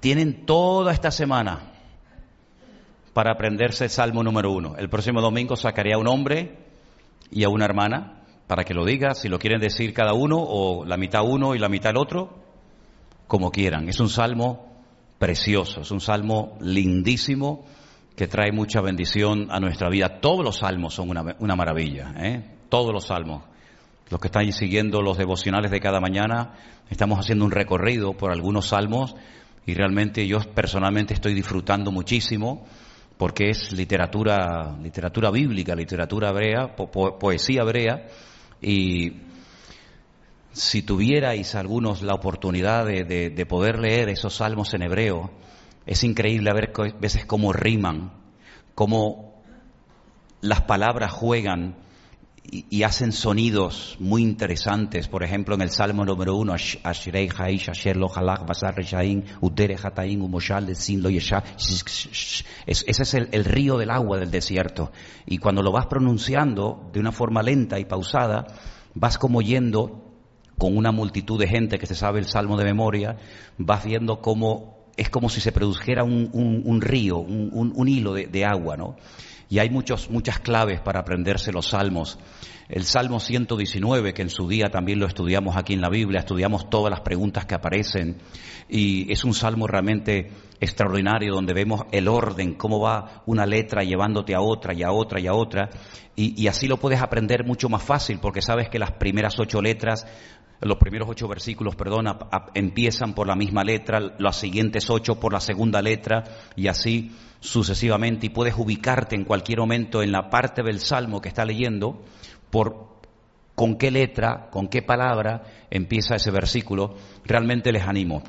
Tienen toda esta semana para aprenderse el Salmo número 1. El próximo domingo sacaré a un hombre y a una hermana para que lo diga, si lo quieren decir cada uno o la mitad uno y la mitad el otro, como quieran. Es un salmo precioso, es un salmo lindísimo que trae mucha bendición a nuestra vida. Todos los salmos son una maravilla, todos los salmos. Los que están siguiendo los devocionales de cada mañana, estamos haciendo un recorrido por algunos salmos y realmente yo personalmente estoy disfrutando muchísimo porque es literatura bíblica, literatura hebrea, poesía hebrea, y si tuvierais algunos la oportunidad de poder leer esos salmos en hebreo, es increíble a ver veces cómo riman, cómo las palabras juegan y hacen sonidos muy interesantes. Por ejemplo, en el Salmo número 1, Ashrei Haish Asher Lo Halach Basar Reshaim Udere Hataim Umoshal de Sin Lo Yesha. Ese es el río del agua del desierto. Y cuando lo vas pronunciando de una forma lenta y pausada, vas como yendo con una multitud de gente que se sabe el Salmo de memoria, vas viendo cómo es como si se produjera un río, un hilo de agua, ¿no? Y hay muchas claves para aprenderse los salmos. El Salmo 119, que en su día también lo estudiamos aquí en la Biblia, estudiamos todas las preguntas que aparecen, y es un salmo realmente extraordinario donde vemos el orden, cómo va una letra llevándote a otra y a otra y a otra, y así lo puedes aprender mucho más fácil, porque sabes que las primeras 8 letras, los primeros 8 versículos, empiezan por la misma letra, las siguientes 8 por la segunda letra, y así sucesivamente, y puedes ubicarte en cualquier momento en la parte del salmo que está leyendo, con qué letra, con qué palabra empieza ese versículo. Realmente les animo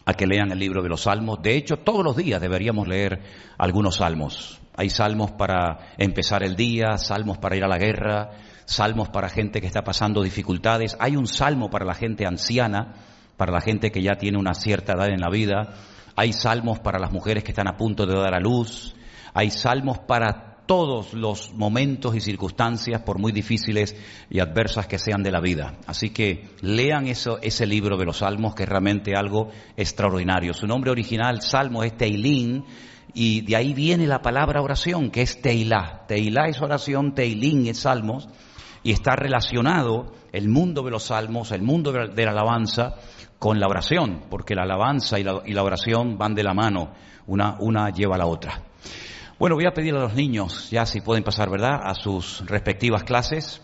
a que lean el libro de los salmos. De hecho, todos los días deberíamos leer algunos salmos. Hay salmos para empezar el día, salmos para ir a la guerra, salmos para gente que está pasando dificultades. Hay un salmo para la gente anciana, para la gente que ya tiene una cierta edad en la vida. Hay salmos para las mujeres que están a punto de dar a luz. Hay salmos para todos los momentos y circunstancias, por muy difíciles y adversas que sean de la vida. Así que lean ese libro de los salmos, que es realmente algo extraordinario. Su nombre original, salmo, es Teilín, y de ahí viene la palabra oración, que es Teilá. Teilá es oración, Teilín es salmos, y está relacionado el mundo de los salmos, el mundo de la alabanza, con la oración, porque la alabanza y la oración van de la mano, una lleva a la otra. Bueno, voy a pedirle a los niños, ya si pueden pasar, ¿verdad?, a sus respectivas clases,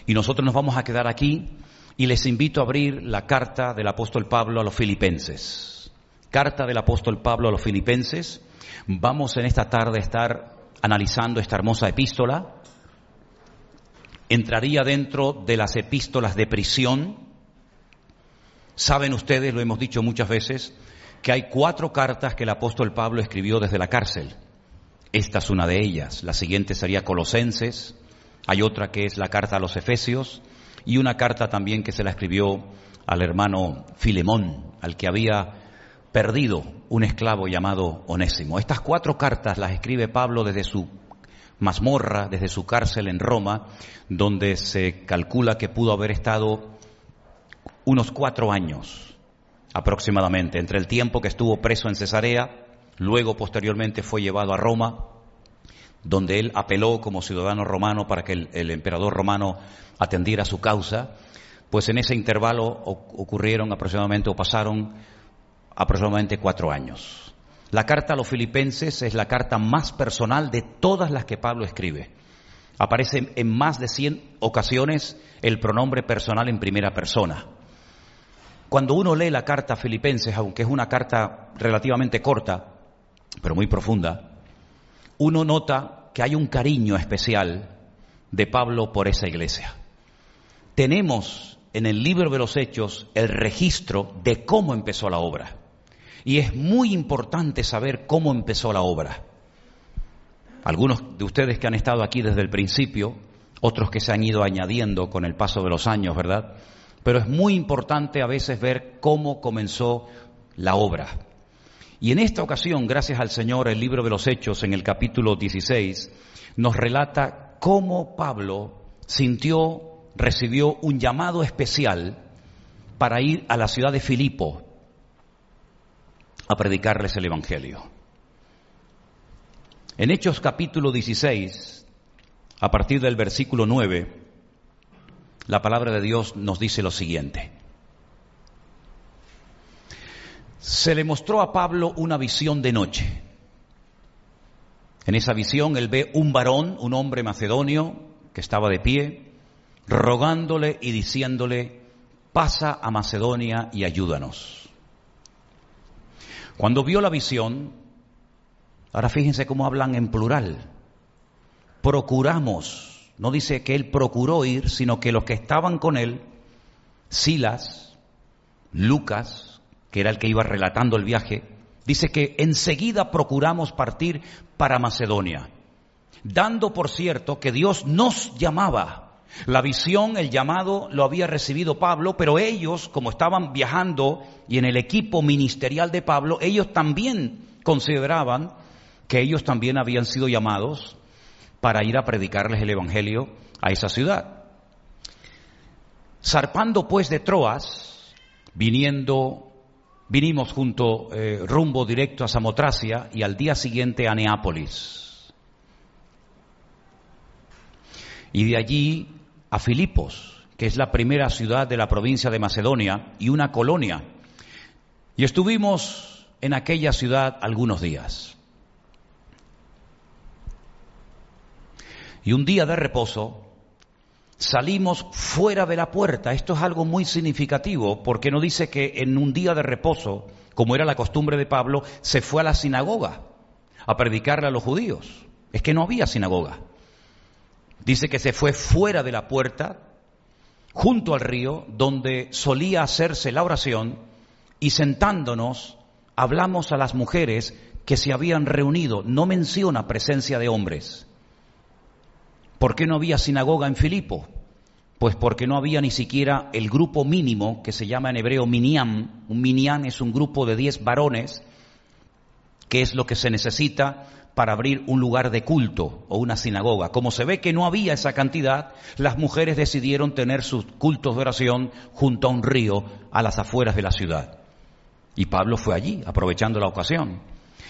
y nosotros nos vamos a quedar aquí, y les invito a abrir la carta del apóstol Pablo a los Filipenses. Carta del apóstol Pablo a los Filipenses. Vamos en esta tarde a estar analizando esta hermosa epístola. Entraría dentro de las epístolas de prisión. Saben ustedes, lo hemos dicho muchas veces, que hay 4 cartas que el apóstol Pablo escribió desde la cárcel. Esta es una de ellas. La siguiente sería Colosenses. Hay otra que es la carta a los Efesios, y una carta también que se la escribió al hermano Filemón, al que había perdido un esclavo llamado Onésimo. Estas 4 cartas las escribe Pablo desde su mazmorra, desde su cárcel en Roma, donde se calcula que pudo haber estado unos 4 años aproximadamente, entre el tiempo que estuvo preso en Cesarea, luego posteriormente fue llevado a Roma, donde él apeló como ciudadano romano para que el emperador romano atendiera su causa. Pues en ese intervalo pasaron aproximadamente 4 años. La carta a los Filipenses es la carta más personal de todas las que Pablo escribe. Aparece en más de 100 ocasiones el pronombre personal en primera persona. Cuando uno lee la carta a Filipenses, aunque es una carta relativamente corta, pero muy profunda, uno nota que hay un cariño especial de Pablo por esa iglesia. Tenemos en el libro de los Hechos el registro de cómo empezó la obra. Y es muy importante saber cómo empezó la obra. Algunos de ustedes que han estado aquí desde el principio, otros que se han ido añadiendo con el paso de los años, ¿verdad? Pero es muy importante a veces ver cómo comenzó la obra. Y en esta ocasión, gracias al Señor, el libro de los Hechos, en el capítulo 16, nos relata cómo Pablo recibió un llamado especial para ir a la ciudad de Filipo, a predicarles el Evangelio. En Hechos capítulo 16, a partir del versículo 9, la palabra de Dios nos dice lo siguiente. Se le mostró a Pablo una visión de noche. En esa visión él ve un varón, un hombre macedonio, que estaba de pie, rogándole y diciéndole: pasa a Macedonia y ayúdanos. Cuando vio la visión, ahora fíjense cómo hablan en plural, procuramos, no dice que él procuró ir, sino que los que estaban con él, Silas, Lucas, que era el que iba relatando el viaje, dice que enseguida procuramos partir para Macedonia, dando por cierto que Dios nos llamaba. La visión, el llamado, lo había recibido Pablo, pero ellos, como estaban viajando y en el equipo ministerial de Pablo, ellos también consideraban que ellos también habían sido llamados para ir a predicarles el Evangelio a esa ciudad. Zarpando pues de Troas, vinimos rumbo directo a Samotracia y al día siguiente a Neápolis. Y de allí a Filipos, que es la primera ciudad de la provincia de Macedonia y una colonia. Y estuvimos en aquella ciudad algunos días. Y un día de reposo salimos fuera de la puerta. Esto es algo muy significativo, porque no dice que en un día de reposo, como era la costumbre de Pablo, se fue a la sinagoga a predicarle a los judíos. Es que no había sinagoga. Dice que se fue fuera de la puerta, junto al río, donde solía hacerse la oración, y sentándonos, hablamos a las mujeres que se habían reunido. No menciona presencia de hombres. ¿Por qué no había sinagoga en Filipo? Pues porque no había ni siquiera el grupo mínimo, que se llama en hebreo minyan. Un minyan es un grupo de 10 varones, que es lo que se necesita para abrir un lugar de culto o una sinagoga. Como se ve que no había esa cantidad, las mujeres decidieron tener sus cultos de oración junto a un río a las afueras de la ciudad. Y Pablo fue allí, aprovechando la ocasión.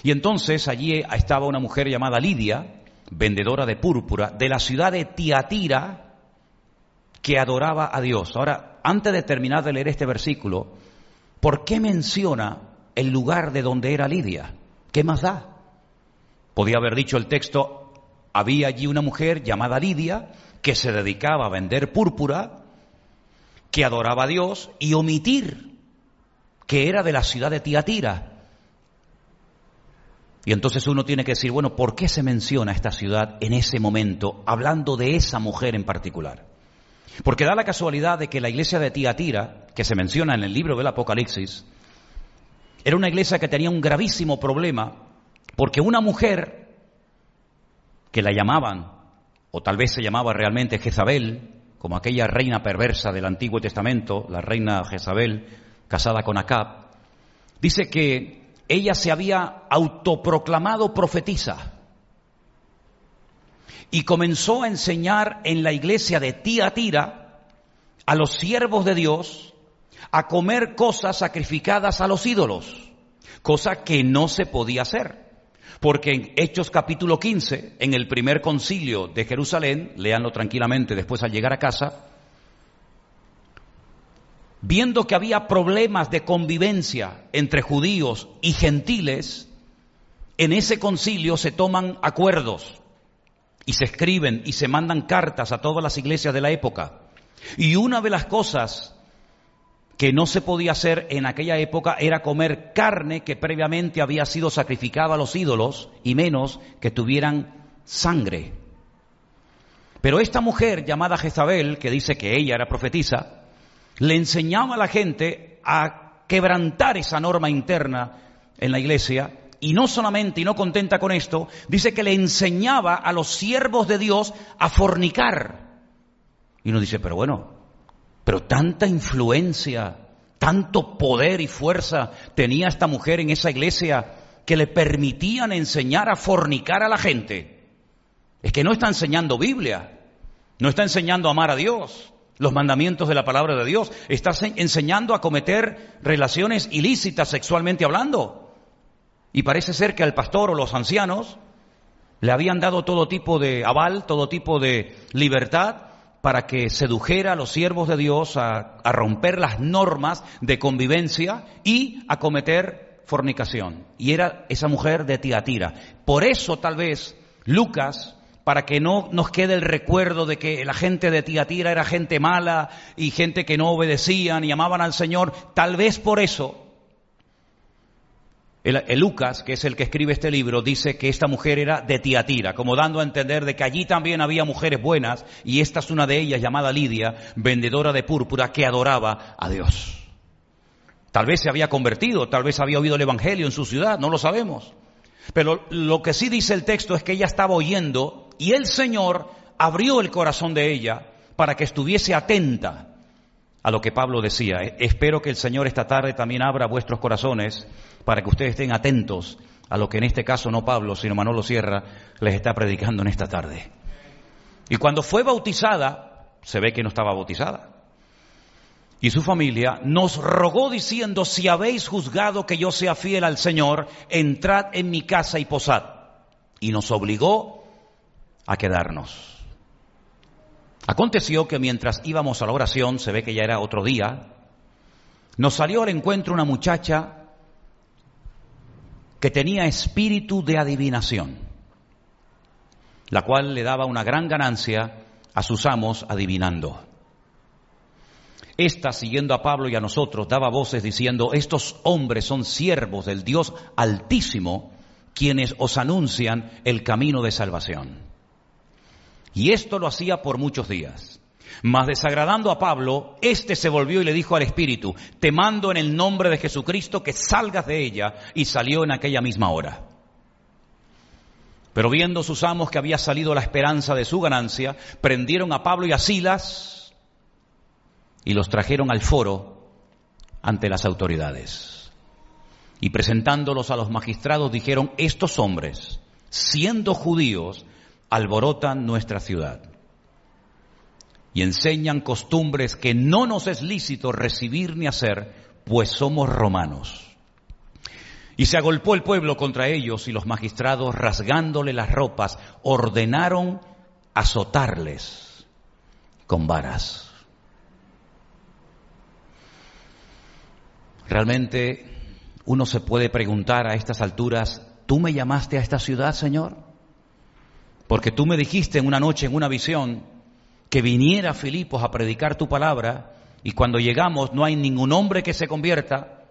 Y entonces allí estaba una mujer llamada Lidia, vendedora de púrpura, de la ciudad de Tiatira, que adoraba a Dios. Ahora, antes de terminar de leer este versículo, ¿por qué menciona el lugar de donde era Lidia? ¿Qué más da? Podía haber dicho el texto: había allí una mujer llamada Lidia que se dedicaba a vender púrpura, que adoraba a Dios, y omitir que era de la ciudad de Tiatira. Y entonces uno tiene que decir, bueno, ¿por qué se menciona esta ciudad en ese momento, hablando de esa mujer en particular? Porque da la casualidad de que la iglesia de Tiatira, que se menciona en el libro del Apocalipsis, era una iglesia que tenía un gravísimo problema, porque una mujer que la llamaban, o tal vez se llamaba realmente Jezabel, como aquella reina perversa del Antiguo Testamento, la reina Jezabel, casada con Acab, dice que ella se había autoproclamado profetisa y comenzó a enseñar en la iglesia de Tiatira a los siervos de Dios a comer cosas sacrificadas a los ídolos, cosa que no se podía hacer. Porque en Hechos capítulo 15, en el primer concilio de Jerusalén, léanlo tranquilamente después al llegar a casa, viendo que había problemas de convivencia entre judíos y gentiles, en ese concilio se toman acuerdos y se escriben y se mandan cartas a todas las iglesias de la época. Y una de las cosas que no se podía hacer en aquella época era comer carne que previamente había sido sacrificada a los ídolos, y menos que tuvieran sangre. Pero esta mujer llamada Jezabel, que dice que ella era profetisa, le enseñaba a la gente a quebrantar esa norma interna en la iglesia, y no solamente, y no contenta con esto, dice que le enseñaba a los siervos de Dios a fornicar. Y uno dice, pero bueno, pero tanta influencia, tanto poder y fuerza tenía esta mujer en esa iglesia que le permitían enseñar a fornicar a la gente. Es que no está enseñando Biblia, no está enseñando a amar a Dios, los mandamientos de la palabra de Dios, está enseñando a cometer relaciones ilícitas sexualmente hablando. Y parece ser que al pastor o los ancianos le habían dado todo tipo de aval, todo tipo de libertad para que sedujera a los siervos de Dios a romper las normas de convivencia y a cometer fornicación. Y era esa mujer de Tiatira. Por eso tal vez Lucas, para que no nos quede el recuerdo de que la gente de Tiatira era gente mala y gente que no obedecían y amaban al Señor, tal vez por eso el Lucas, que es el que escribe este libro, dice que esta mujer era de Tiatira, como dando a entender de que allí también había mujeres buenas, y esta es una de ellas, llamada Lidia, vendedora de púrpura, que adoraba a Dios. Tal vez se había convertido, tal vez había oído el Evangelio en su ciudad, no lo sabemos. Pero lo que sí dice el texto es que ella estaba oyendo, y el Señor abrió el corazón de ella para que estuviese atenta a lo que Pablo decía. Espero que el Señor esta tarde también abra vuestros corazones para que ustedes estén atentos a lo que en este caso no Pablo, sino Manolo Sierra les está predicando en esta tarde. Y cuando fue bautizada, se ve que no estaba bautizada, y su familia nos rogó diciendo: si habéis juzgado que yo sea fiel al Señor, entrad en mi casa y posad. Y nos obligó a quedarnos. Aconteció que mientras íbamos a la oración, se ve que ya era otro día, nos salió al encuentro una muchacha que tenía espíritu de adivinación, la cual le daba una gran ganancia a sus amos adivinando. Esta, siguiendo a Pablo y a nosotros, daba voces diciendo: estos hombres son siervos del Dios Altísimo, quienes os anuncian el camino de salvación. Y esto lo hacía por muchos días. Mas desagradando a Pablo, éste se volvió y le dijo al espíritu: te mando en el nombre de Jesucristo que salgas de ella. Y salió en aquella misma hora. Pero viendo sus amos que había salido la esperanza de su ganancia, prendieron a Pablo y a Silas y los trajeron al foro ante las autoridades. Y presentándolos a los magistrados dijeron: estos hombres, siendo judíos, alborotan nuestra ciudad y enseñan costumbres que no nos es lícito recibir ni hacer, pues somos romanos. Y se agolpó el pueblo contra ellos, y los magistrados, rasgándole las ropas, ordenaron azotarles con varas. Realmente uno se puede preguntar a estas alturas: ¿tú me llamaste a esta ciudad, Señor? Porque tú me dijiste en una noche, en una visión, que viniera a Filipos a predicar tu palabra, y cuando llegamos no hay ningún hombre que se convierta,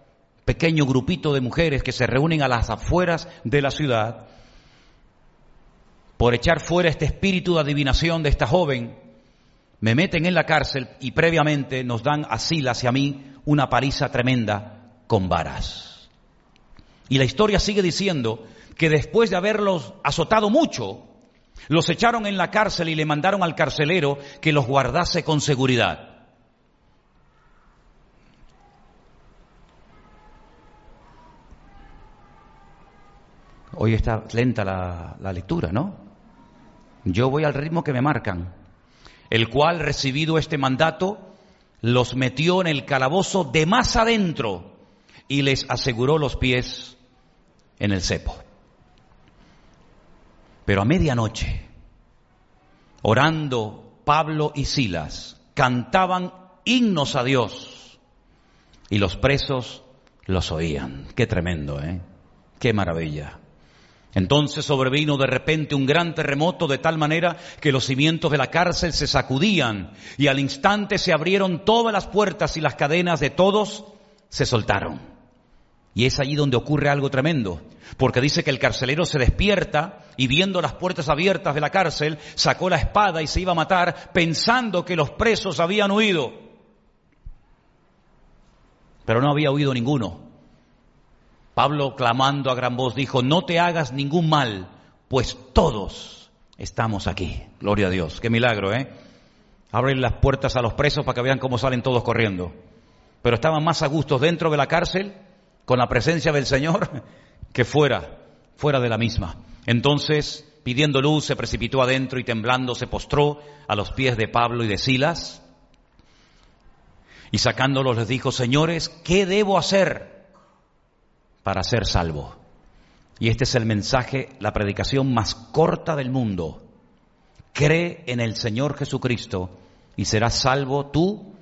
pequeño grupito de mujeres que se reúnen a las afueras de la ciudad por echar fuera este espíritu de adivinación de esta joven. Me meten en la cárcel y previamente nos dan a Silas y a mí una paliza tremenda con varas. Y la historia sigue diciendo que después de haberlos azotado mucho, los echaron en la cárcel y le mandaron al carcelero que los guardase con seguridad. Hoy está lenta la lectura, ¿no? Yo voy al ritmo que me marcan. El cual, recibido este mandato, los metió en el calabozo de más adentro y les aseguró los pies en el cepo. Pero a medianoche, orando, Pablo y Silas cantaban himnos a Dios y los presos los oían. Qué tremendo, ¿eh? Qué maravilla. Entonces sobrevino de repente un gran terremoto, de tal manera que los cimientos de la cárcel se sacudían, y al instante se abrieron todas las puertas y las cadenas de todos se soltaron. Y es allí donde ocurre algo tremendo, porque dice que el carcelero se despierta y, viendo las puertas abiertas de la cárcel, sacó la espada y se iba a matar, pensando que los presos habían huido. Pero no había huido ninguno. Pablo, clamando a gran voz, dijo: no te hagas ningún mal, pues todos estamos aquí. Gloria a Dios. Qué milagro, ¿eh? Abren las puertas a los presos para que vean cómo salen todos corriendo. Pero estaban más a gusto dentro de la cárcel, con la presencia del Señor, que fuera de la misma. Entonces, pidiendo luz, se precipitó adentro y temblando se postró a los pies de Pablo y de Silas. Y sacándolos les dijo: señores, ¿qué debo hacer para ser salvo? Y este es el mensaje, la predicación más corta del mundo. Cree en el Señor Jesucristo y serás salvo tú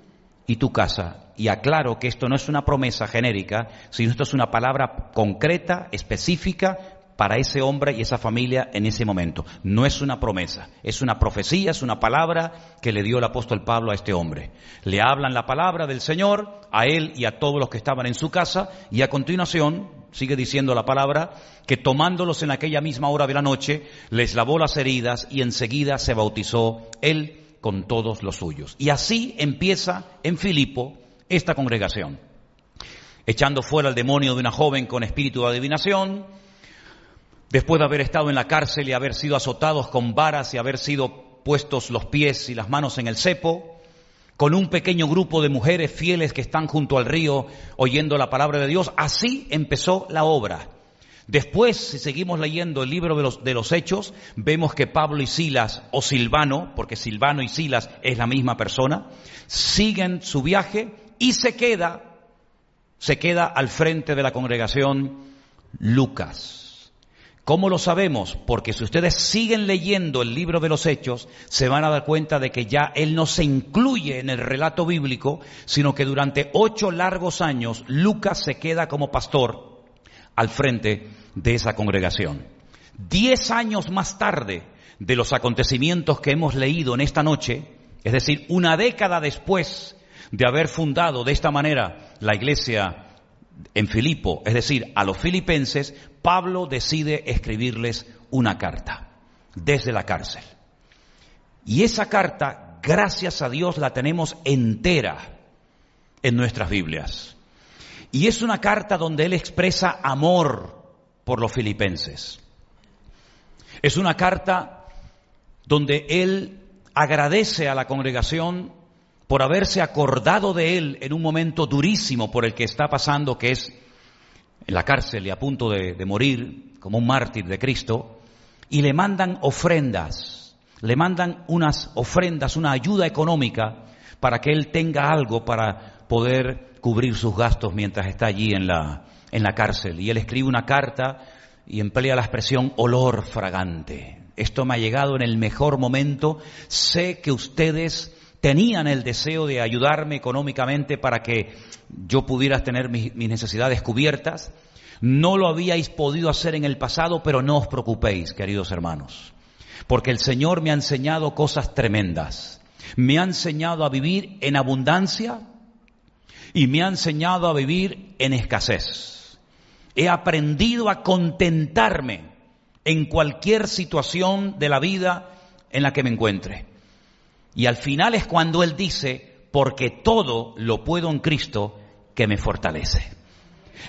y tu casa. Y aclaro que esto no es una promesa genérica, sino esto es una palabra concreta, específica, para ese hombre y esa familia en ese momento. No es una promesa, es una profecía, es una palabra que le dio el apóstol Pablo a este hombre. Le hablan la palabra del Señor a él y a todos los que estaban en su casa, y a continuación sigue diciendo la palabra que tomándolos en aquella misma hora de la noche, les lavó las heridas y enseguida se bautizó él con todos los suyos. Y así empieza en Filipo esta congregación, echando fuera al demonio de una joven con espíritu de adivinación. Después de haber estado en la cárcel y haber sido azotados con varas y haber sido puestos los pies y las manos en el cepo, con un pequeño grupo de mujeres fieles que están junto al río oyendo la palabra de Dios, así empezó la obra. Después, si seguimos leyendo el libro de los Hechos, vemos que Pablo y Silas, o Silvano, porque Silvano y Silas es la misma persona, siguen su viaje y se queda al frente de la congregación Lucas. ¿Cómo lo sabemos? Porque si ustedes siguen leyendo el libro de los Hechos, se van a dar cuenta de que ya él no se incluye en el relato bíblico, sino que durante 8 largos años Lucas se queda como pastor al frente de esa congregación. 10 años más tarde de los acontecimientos que hemos leído en esta noche, es decir, una década después de haber fundado de esta manera la iglesia en Filipo, es decir, a los filipenses, Pablo decide escribirles una carta desde la cárcel. Y esa carta, gracias a Dios, la tenemos entera en nuestras Biblias. Y es una carta donde él expresa amor por los filipenses. Es una carta donde él agradece a la congregación por haberse acordado de él en un momento durísimo por el que está pasando, que es en la cárcel y a punto de morir como un mártir de Cristo, y le mandan ofrendas, le mandan unas ofrendas, una ayuda económica para que él tenga algo para poder cubrir sus gastos mientras está allí en la cárcel. Y él escribe una carta y emplea la expresión olor fragante. Esto me ha llegado en el mejor momento. Sé que ustedes tenían el deseo de ayudarme económicamente para que yo pudiera tener mis necesidades cubiertas. No lo habíais podido hacer en el pasado, pero no os preocupéis, queridos hermanos, porque el Señor me ha enseñado cosas tremendas. Me ha enseñado a vivir en abundancia y me ha enseñado a vivir en escasez. He aprendido a contentarme en cualquier situación de la vida en la que me encuentre. Y al final es cuando él dice, porque todo lo puedo en Cristo que me fortalece.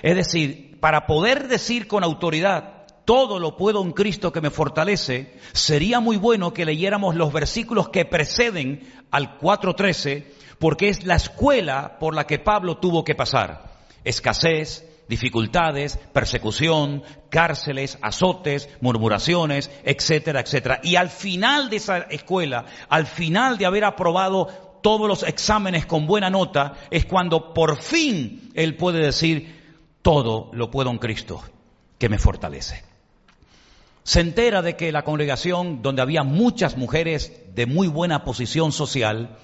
Es decir, para poder decir con autoridad, todo lo puedo en Cristo que me fortalece, sería muy bueno que leyéramos los versículos que preceden al 4:13, porque es la escuela por la que Pablo tuvo que pasar. Escasez, dificultades, persecución, cárceles, azotes, murmuraciones, etcétera, etcétera. Y al final de esa escuela, al final de haber aprobado todos los exámenes con buena nota, es cuando por fin él puede decir, todo lo puedo en Cristo que me fortalece. Se entera de que la congregación, donde había muchas mujeres de muy buena posición social,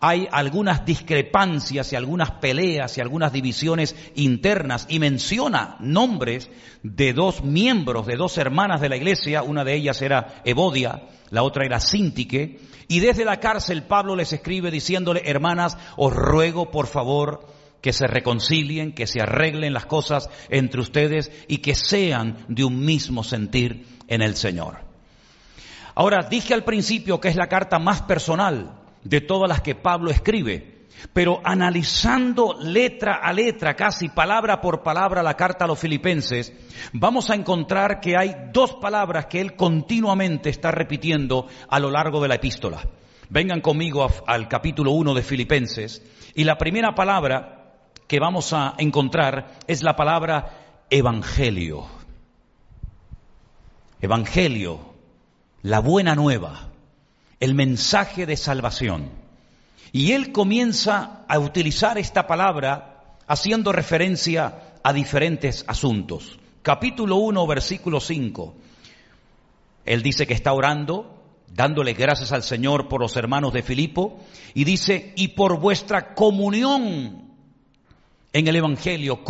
hay algunas discrepancias y algunas peleas y algunas divisiones internas, y menciona nombres de 2 miembros, de 2 hermanas de la iglesia. Una de ellas era Evodia, la otra era Síntique, y desde la cárcel Pablo les escribe diciéndole, hermanas, os ruego por favor que se reconcilien, que se arreglen las cosas entre ustedes y que sean de un mismo sentir en el Señor. Ahora, dije al principio que es la carta más personal de todas las que Pablo escribe, pero analizando letra a letra, casi palabra por palabra, la carta a los filipenses, vamos a encontrar que hay 2 palabras que él continuamente está repitiendo a lo largo de la epístola. Vengan conmigo al capítulo 1 de Filipenses, y la primera palabra que vamos a encontrar es la palabra evangelio. Evangelio, la buena nueva, el mensaje de salvación. Y él comienza a utilizar esta palabra haciendo referencia a diferentes asuntos. capítulo 1, versículo 5. Él dice que está orando, dándole gracias al Señor por los hermanos de Filipo, y dice, y por vuestra comunión en el Evangelio,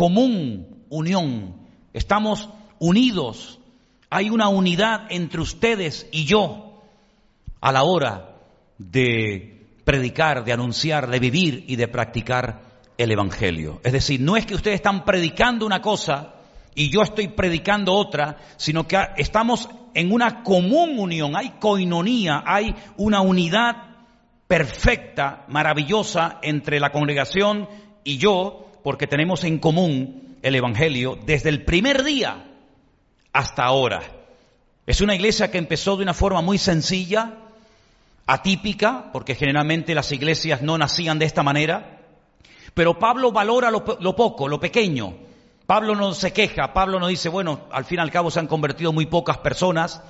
unión. Estamos unidos, hay una unidad entre ustedes y yo a la hora de predicar, de anunciar, de vivir y de practicar el Evangelio. Es decir, no es que ustedes están predicando una cosa y yo estoy predicando otra, sino que estamos en una común unión, hay coinonía, hay una unidad perfecta, maravillosa entre la congregación y yo, porque tenemos en común el Evangelio desde el primer día hasta ahora. Es una iglesia que empezó de una forma muy sencilla, atípica, porque generalmente las iglesias no nacían de esta manera, pero Pablo valora lo poco, lo pequeño. Pablo no se queja, Pablo no dice, bueno, al fin y al cabo se han convertido muy pocas personas,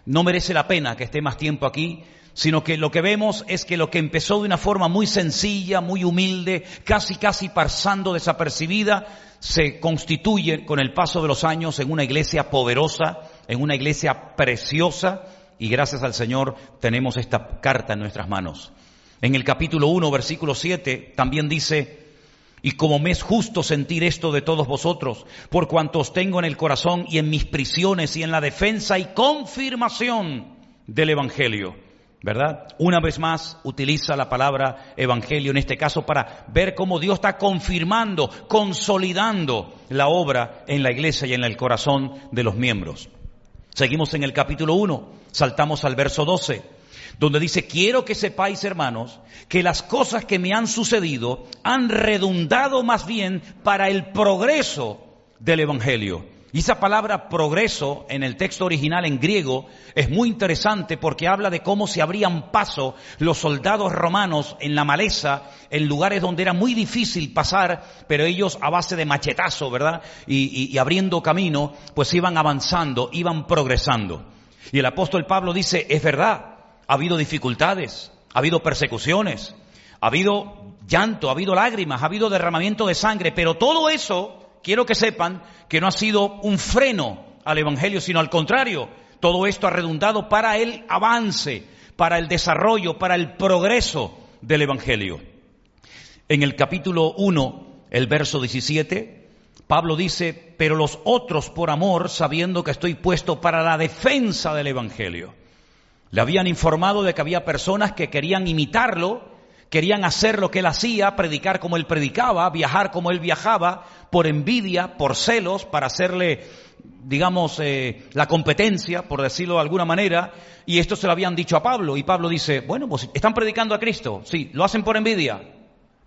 no merece la pena que esté más tiempo aquí, sino que lo que vemos es que lo que empezó de una forma muy sencilla, muy humilde, casi pasando desapercibida, se constituye con el paso de los años en una iglesia poderosa, en una iglesia preciosa, y gracias al Señor tenemos esta carta en nuestras manos. En el capítulo 1, versículo 7, también dice, y como me es justo sentir esto de todos vosotros, por cuanto os tengo en el corazón y en mis prisiones y en la defensa y confirmación del Evangelio, ¿verdad? Una vez más utiliza la palabra Evangelio en este caso para ver cómo Dios está confirmando, consolidando la obra en la iglesia y en el corazón de los miembros. Seguimos en el capítulo 1, saltamos al verso 12. Donde dice, quiero que sepáis, hermanos, que las cosas que me han sucedido han redundado más bien para el progreso del Evangelio. Y esa palabra progreso en el texto original en griego es muy interesante porque habla de cómo se abrían paso los soldados romanos en la maleza, en lugares donde era muy difícil pasar, pero ellos a base de machetazo, ¿verdad? Y abriendo camino, pues iban avanzando, iban progresando. Y el apóstol Pablo dice, es verdad. Ha habido dificultades, ha habido persecuciones, ha habido llanto, ha habido lágrimas, ha habido derramamiento de sangre, pero todo eso, quiero que sepan que no ha sido un freno al Evangelio, sino al contrario, todo esto ha redundado para el avance, para el desarrollo, para el progreso del Evangelio. En el capítulo 1, el verso 17, Pablo dice, pero los otros por amor, sabiendo que estoy puesto para la defensa del Evangelio. Le habían informado de que había personas que querían imitarlo, querían hacer lo que él hacía, predicar como él predicaba, viajar como él viajaba, por envidia, por celos, para hacerle, digamos, la competencia, por decirlo de alguna manera, y esto se lo habían dicho a Pablo, y Pablo dice, bueno, pues están predicando a Cristo, sí, ¿lo hacen por envidia?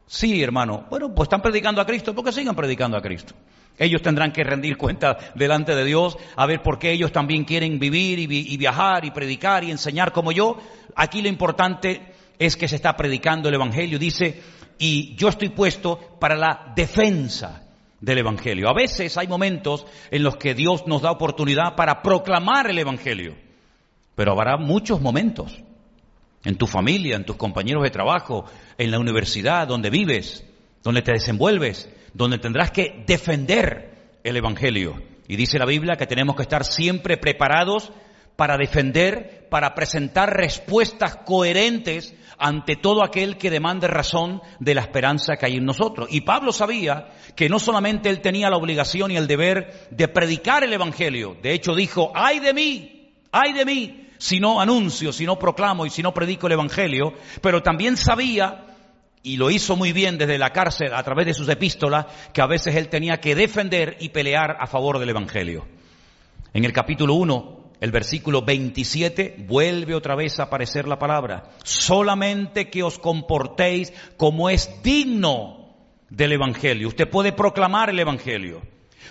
Sí, hermano, bueno, pues están predicando a Cristo, ¿por qué sigan predicando a Cristo? Ellos tendrán que rendir cuenta delante de Dios, a ver por qué ellos también quieren vivir y viajar y predicar y enseñar como yo. Aquí lo importante es que se está predicando el Evangelio, dice, y yo estoy puesto para la defensa del Evangelio. A veces hay momentos en los que Dios nos da oportunidad para proclamar el Evangelio, pero habrá muchos momentos en tu familia, en tus compañeros de trabajo, en la universidad, donde vives, donde te desenvuelves, donde tendrás que defender el Evangelio. Y dice la Biblia que tenemos que estar siempre preparados para defender, para presentar respuestas coherentes ante todo aquel que demande razón de la esperanza que hay en nosotros. Y Pablo sabía que no solamente él tenía la obligación y el deber de predicar el Evangelio. De hecho dijo, ¡ay de mí! Si no anuncio, si no proclamo y si no predico el Evangelio. Pero también sabía, y lo hizo muy bien desde la cárcel a través de sus epístolas, que a veces él tenía que defender y pelear a favor del Evangelio. En el capítulo 1, el versículo 27, vuelve otra vez a aparecer la palabra. Solamente que os comportéis como es digno del Evangelio. Usted puede proclamar el Evangelio,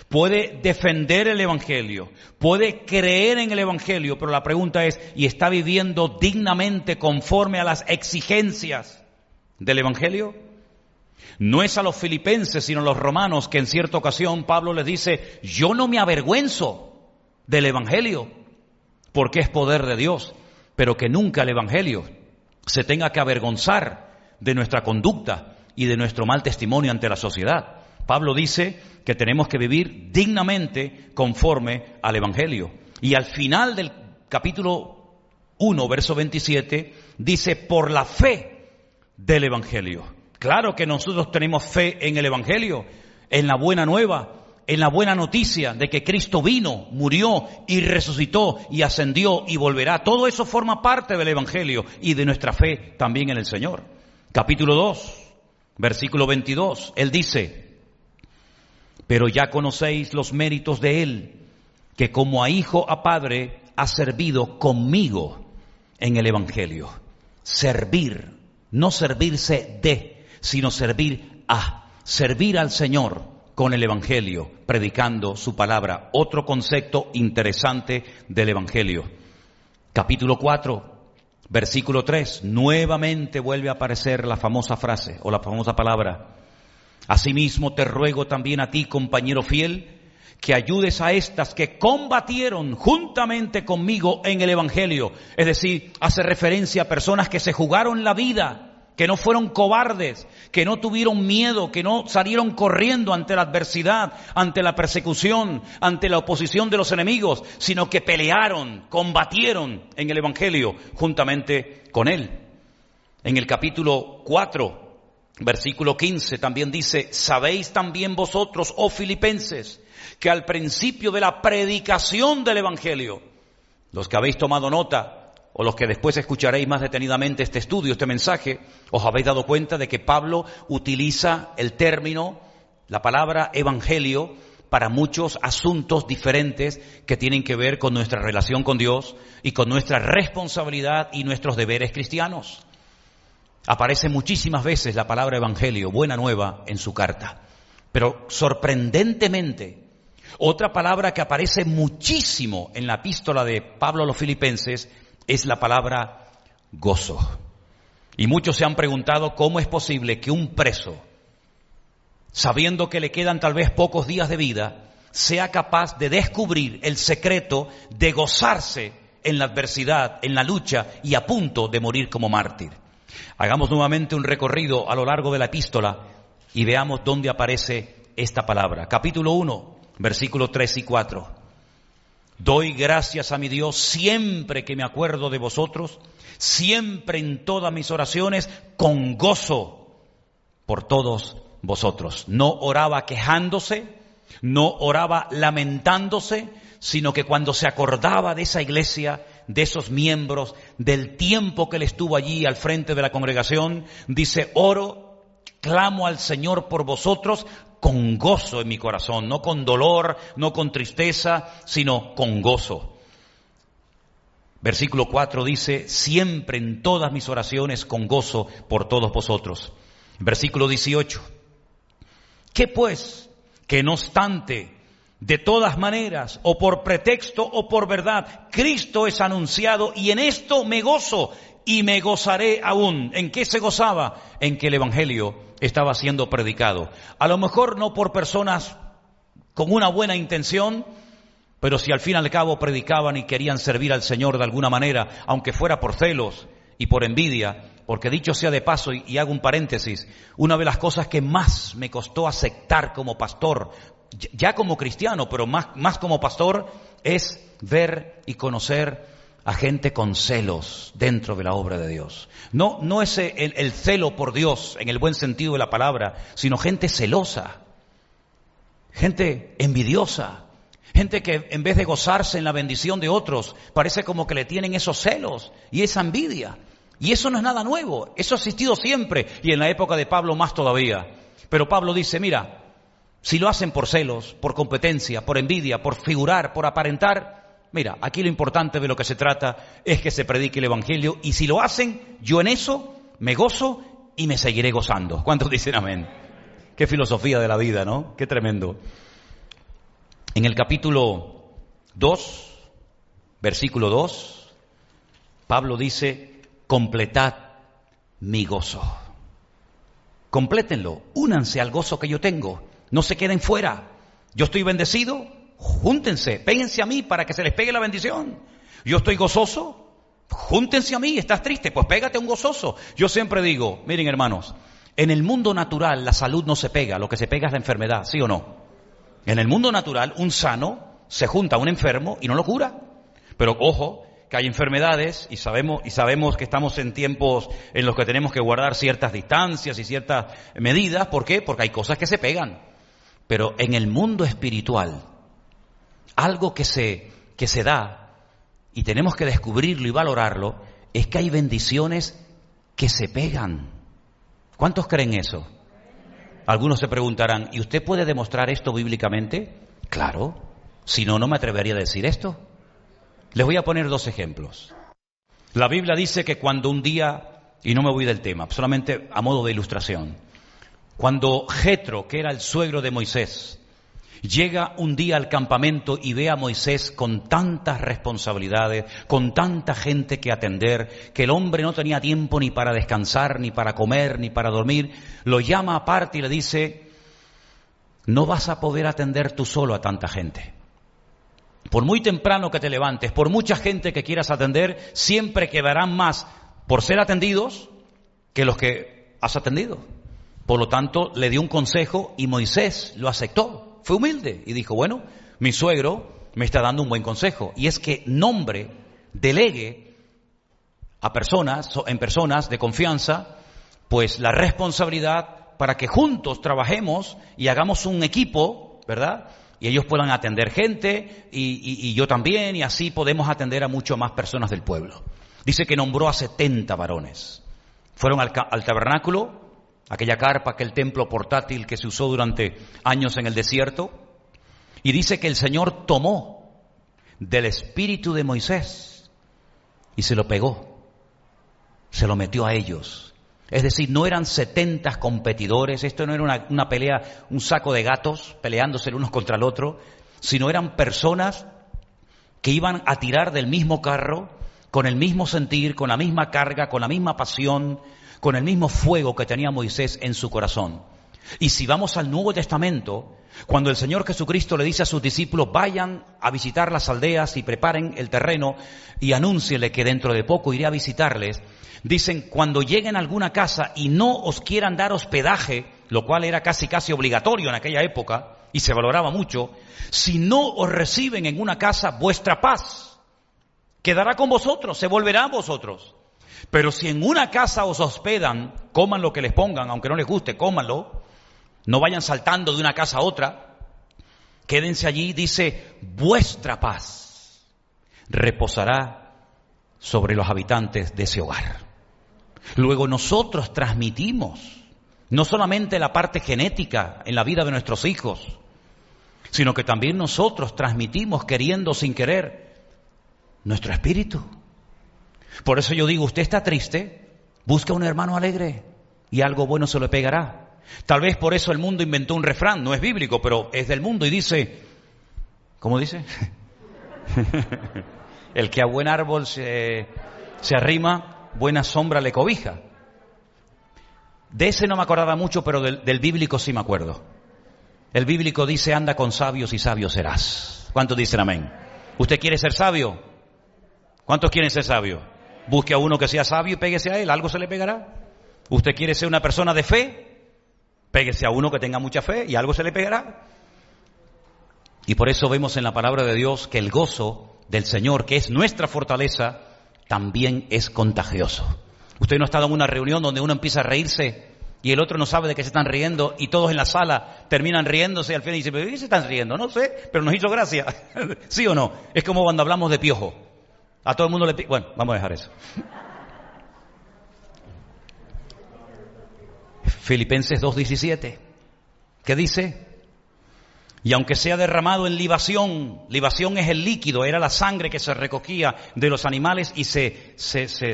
puede defender el Evangelio, puede creer en el Evangelio, pero la pregunta es, ¿y está viviendo dignamente conforme a las exigencias del Evangelio? No es a los filipenses, sino a los romanos, que en cierta ocasión Pablo les dice, yo no me avergüenzo del Evangelio, porque es poder de Dios, pero que nunca el Evangelio se tenga que avergonzar de nuestra conducta y de nuestro mal testimonio ante la sociedad. Pablo dice que tenemos que vivir dignamente conforme al Evangelio. Y al final del capítulo 1, verso 27, dice, por la fe del Evangelio. Claro que nosotros tenemos fe en el Evangelio, en la buena nueva, en la buena noticia de que Cristo vino, murió y resucitó y ascendió y volverá. Todo eso forma parte del Evangelio y de nuestra fe también en el Señor. Capítulo 2, versículo 22, Él dice, pero ya conocéis los méritos de Él, que como a hijo a padre ha servido conmigo en el Evangelio. Servir, no servirse de, sino servir a, servir al Señor con el Evangelio, predicando su palabra. Otro concepto interesante del Evangelio. Capítulo 4, versículo 3, nuevamente vuelve a aparecer la famosa frase o la famosa palabra. Asimismo te ruego también a ti, compañero fiel, que ayudes a estas que combatieron juntamente conmigo en el Evangelio. Es decir, hace referencia a personas que se jugaron la vida, que no fueron cobardes, que no tuvieron miedo, que no salieron corriendo ante la adversidad, ante la persecución, ante la oposición de los enemigos, sino que pelearon, combatieron en el Evangelio juntamente con Él. En el capítulo 4, versículo 15 también dice, sabéis también vosotros, oh filipenses, que al principio de la predicación del Evangelio, los que habéis tomado nota, o los que después escucharéis más detenidamente este estudio, este mensaje, os habéis dado cuenta de que Pablo utiliza el término, la palabra evangelio, para muchos asuntos diferentes que tienen que ver con nuestra relación con Dios y con nuestra responsabilidad y nuestros deberes cristianos. Aparece muchísimas veces la palabra evangelio, buena nueva, en su carta. Pero sorprendentemente, otra palabra que aparece muchísimo en la epístola de Pablo a los Filipenses es la palabra gozo. Y muchos se han preguntado cómo es posible que un preso, sabiendo que le quedan tal vez pocos días de vida, sea capaz de descubrir el secreto de gozarse en la adversidad, en la lucha y a punto de morir como mártir. Hagamos nuevamente un recorrido a lo largo de la epístola y veamos dónde aparece esta palabra. Capítulo 1, versículos 3 y 4. Doy gracias a mi Dios siempre que me acuerdo de vosotros, siempre en todas mis oraciones, con gozo por todos vosotros. No oraba quejándose, no oraba lamentándose, sino que cuando se acordaba de esa iglesia, de esos miembros, del tiempo que él estuvo allí al frente de la congregación, dice, oro, clamo al Señor por vosotros, con gozo en mi corazón, no con dolor, no con tristeza, sino con gozo. Versículo 4 dice, siempre en todas mis oraciones con gozo por todos vosotros. Versículo 18, ¿qué pues? Que no obstante, de todas maneras, o por pretexto o por verdad, Cristo es anunciado y en esto me gozo y me gozaré aún. ¿En qué se gozaba? En que el Evangelio estaba siendo predicado. A lo mejor no por personas con una buena intención, pero si al fin y al cabo predicaban y querían servir al Señor de alguna manera, aunque fuera por celos y por envidia, porque dicho sea de paso, y hago un paréntesis, una de las cosas que más me costó aceptar como pastor, ya como cristiano, pero más como pastor, es ver y conocer a gente con celos dentro de la obra de Dios. No es el celo por Dios en el buen sentido de la palabra, sino gente celosa, gente envidiosa, gente que en vez de gozarse en la bendición de otros, parece como que le tienen esos celos y esa envidia. Y eso no es nada nuevo, eso ha existido siempre y en la época de Pablo más todavía. Pero Pablo dice, mira, si lo hacen por celos, por competencia, por envidia, por figurar, por aparentar, mira, aquí lo importante de lo que se trata es que se predique el Evangelio y si lo hacen, yo en eso me gozo y me seguiré gozando. ¿Cuántos dicen amén? Qué filosofía de la vida, ¿no? Qué tremendo. En el capítulo 2, versículo 2, Pablo dice, completad mi gozo. Complétenlo, únanse al gozo que yo tengo, no se queden fuera. Yo estoy bendecido, júntense, péguense a mí para que se les pegue la bendición. Yo estoy gozoso, júntense a mí. ¿Estás triste? Pues pégate a un gozoso. Yo siempre digo, miren hermanos, en el mundo natural la salud no se pega, lo que se pega es la enfermedad, ¿sí o no? En el mundo natural, un sano se junta a un enfermo y no lo cura. Pero ojo, que hay enfermedades y sabemos que estamos en tiempos en los que tenemos que guardar ciertas distancias y ciertas medidas. ¿Por qué? Porque hay cosas que se pegan. Pero en el mundo espiritual, algo que se da, y tenemos que descubrirlo y valorarlo, es que hay bendiciones que se pegan. ¿Cuántos creen eso? Algunos se preguntarán, ¿y usted puede demostrar esto bíblicamente? Claro, si no, no me atrevería a decir esto. Les voy a poner 2 ejemplos. La Biblia dice que cuando un día, y no me voy del tema, solamente a modo de ilustración, cuando Jetro, que era el suegro de Moisés, llega un día al campamento y ve a Moisés con tantas responsabilidades, con tanta gente que atender, que el hombre no tenía tiempo ni para descansar, ni para comer, ni para dormir, lo llama aparte y le dice, no vas a poder atender tú solo a tanta gente. Por muy temprano que te levantes, por mucha gente que quieras atender, siempre quedarán más por ser atendidos que los que has atendido. Por lo tanto, le dio un consejo y Moisés lo aceptó. Fue humilde y dijo, bueno, mi suegro me está dando un buen consejo. Y es que delegue en personas de confianza, pues la responsabilidad para que juntos trabajemos y hagamos un equipo, ¿verdad? Y ellos puedan atender gente y yo también, y así podemos atender a mucho más personas del pueblo. Dice que nombró a 70 varones. Fueron al tabernáculo, aquella carpa, aquel templo portátil que se usó durante años en el desierto, y dice que el Señor tomó del espíritu de Moisés y se lo pegó, se lo metió a ellos. Es decir, no eran 70 competidores, esto no era una pelea, un saco de gatos peleándose el uno contra el otro, sino eran personas que iban a tirar del mismo carro, con el mismo sentir, con la misma carga, con la misma pasión, con el mismo fuego que tenía Moisés en su corazón. Y si vamos al Nuevo Testamento, cuando el Señor Jesucristo le dice a sus discípulos, vayan a visitar las aldeas y preparen el terreno y anúncienle que dentro de poco iré a visitarles, dicen, cuando lleguen a alguna casa y no os quieran dar hospedaje, lo cual era casi obligatorio en aquella época y se valoraba mucho, si no os reciben en una casa, vuestra paz quedará con vosotros, se volverá a vosotros. Pero si en una casa os hospedan, coman lo que les pongan, aunque no les guste, cómanlo, no vayan saltando de una casa a otra, quédense allí, dice, vuestra paz reposará sobre los habitantes de ese hogar. Luego nosotros transmitimos no solamente la parte genética en la vida de nuestros hijos, sino que también nosotros transmitimos, queriendo sin querer, nuestro espíritu. Por eso yo digo, usted está triste, busca un hermano alegre y algo bueno se le pegará. Tal vez por eso el mundo inventó un refrán, no es bíblico, pero es del mundo y dice, ¿cómo dice? El que a buen árbol se arrima, buena sombra le cobija. De ese no me acordaba mucho, pero del bíblico sí me acuerdo. El bíblico dice, anda con sabios y sabio serás. ¿Cuántos dicen amén? ¿Usted quiere ser sabio? ¿Cuántos quieren ser sabios? Busque a uno que sea sabio y péguese a él, algo se le pegará. ¿Usted quiere ser una persona de fe? Péguese a uno que tenga mucha fe y algo se le pegará. Y por eso vemos en la palabra de Dios que el gozo del Señor, que es nuestra fortaleza, también es contagioso. Usted no ha estado en una reunión donde uno empieza a reírse y el otro no sabe de qué se están riendo y todos en la sala terminan riéndose y al final dicen, ¿pero de qué se están riendo? No sé, pero nos hizo gracia. ¿Sí o no? Es como cuando hablamos de piojo. A todo el mundo le... Bueno, vamos a dejar eso. Filipenses 2:17, ¿qué dice? Y aunque sea derramado en libación es el líquido, era la sangre que se recogía de los animales y se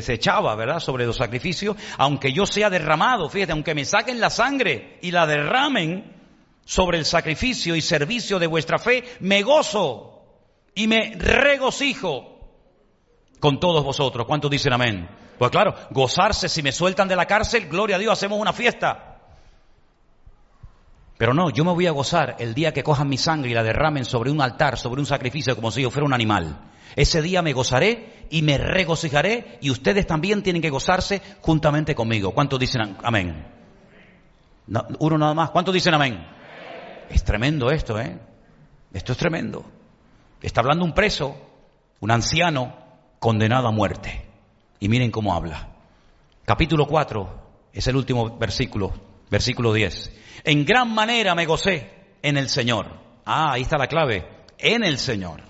echaba, ¿verdad?, sobre los sacrificios. Aunque yo sea derramado, fíjate, aunque me saquen la sangre y la derramen sobre el sacrificio y servicio de vuestra fe, me gozo y me regocijo con todos vosotros. ¿Cuántos dicen amén? Pues claro, gozarse, si me sueltan de la cárcel, gloria a Dios, hacemos una fiesta. Pero no, yo me voy a gozar el día que cojan mi sangre y la derramen sobre un altar, sobre un sacrificio, como si yo fuera un animal. Ese día me gozaré y me regocijaré, y ustedes también tienen que gozarse juntamente conmigo. ¿Cuántos dicen amén? No, uno nada más. ¿Cuántos dicen amén? Es tremendo esto, ¿eh? Esto es tremendo. Está hablando un preso, un anciano condenado a muerte. Y miren cómo habla. Capítulo 4, es el último versículo, versículo 10. En gran manera me gocé en el Señor. Ahí está la clave. En el Señor.